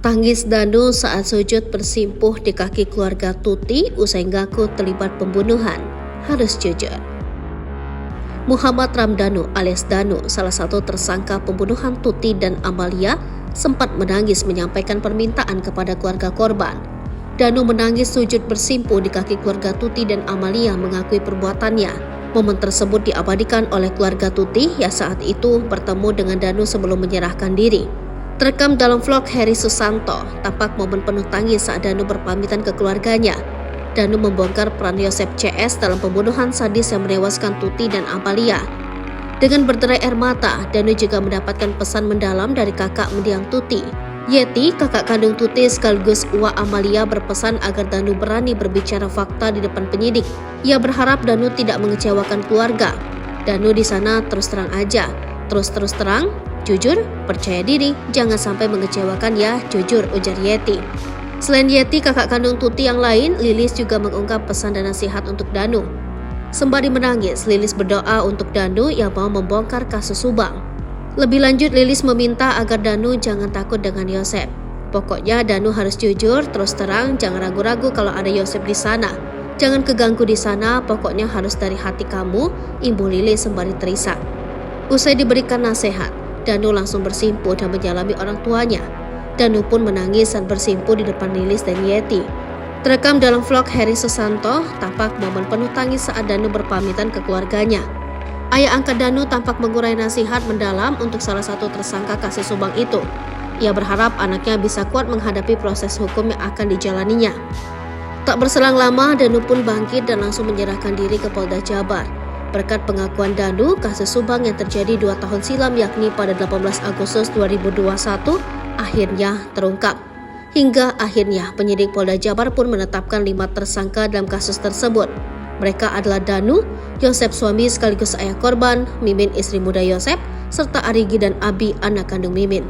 Tangis Danu saat sujud bersimpuh di kaki keluarga Tuti usai ngaku terlibat pembunuhan. Harus jujur. Muhammad Ramdhanu alias Danu, salah satu tersangka pembunuhan Tuti dan Amalia, sempat menangis menyampaikan permintaan kepada keluarga korban. Danu menangis sujud bersimpuh di kaki keluarga Tuti dan Amalia mengakui perbuatannya. Momen tersebut diabadikan oleh keluarga Tuti yang saat itu bertemu dengan Danu sebelum menyerahkan diri. Terekam dalam vlog Heri Susanto, tampak momen penuh tangis saat Danu berpamitan ke keluarganya. Danu membongkar peran Yosep CS dalam pembunuhan sadis yang menewaskan Tuti dan Amalia. Dengan berderai air mata, Danu juga mendapatkan pesan mendalam dari kakak mendiang Tuti. Yeti, kakak kandung Tuti sekaligus uwa Amalia, berpesan agar Danu berani berbicara fakta di depan penyidik. Ia berharap Danu tidak mengecewakan keluarga. Danu di sana terus terang aja, terus terang, jujur, percaya diri, jangan sampai mengecewakan ya, jujur, ujar Yeti. Selain Yeti, kakak kandung Tuti yang lain, Lilis juga mengungkap pesan dan nasihat untuk Danu. Sembari menangis, Lilis berdoa untuk Danu yang mau membongkar kasus Subang. Lebih lanjut, Lilis meminta agar Danu jangan takut dengan Yosep. Pokoknya Danu harus jujur, terus terang, jangan ragu-ragu kalau ada Yosep di sana. Jangan keganggu di sana, pokoknya harus dari hati kamu, imbuh Lilis sembari terisak. Usai diberikan nasihat, Danu langsung bersimpuh dan menyalami orang tuanya. Danu pun menangis saat bersimpuh di depan Lilis dan Yeti. Terekam dalam vlog Heri Susanto, tampak momen penuh tangis saat Danu berpamitan ke keluarganya. Ayah angkat Danu tampak mengurai nasihat mendalam untuk salah satu tersangka kasus Subang itu. Ia berharap anaknya bisa kuat menghadapi proses hukum yang akan dijalaninya. Tak berselang lama, Danu pun bangkit dan langsung menyerahkan diri ke Polda Jabar. Berkat pengakuan Danu, kasus Subang yang terjadi 2 tahun silam yakni pada 18 Agustus 2021 akhirnya terungkap. Hingga akhirnya penyidik Polda Jabar pun menetapkan 5 tersangka dalam kasus tersebut. Mereka adalah Danu, Yosep suami sekaligus ayah korban, Mimin istri muda Yosep, serta Arigi dan Abi anak kandung Mimin.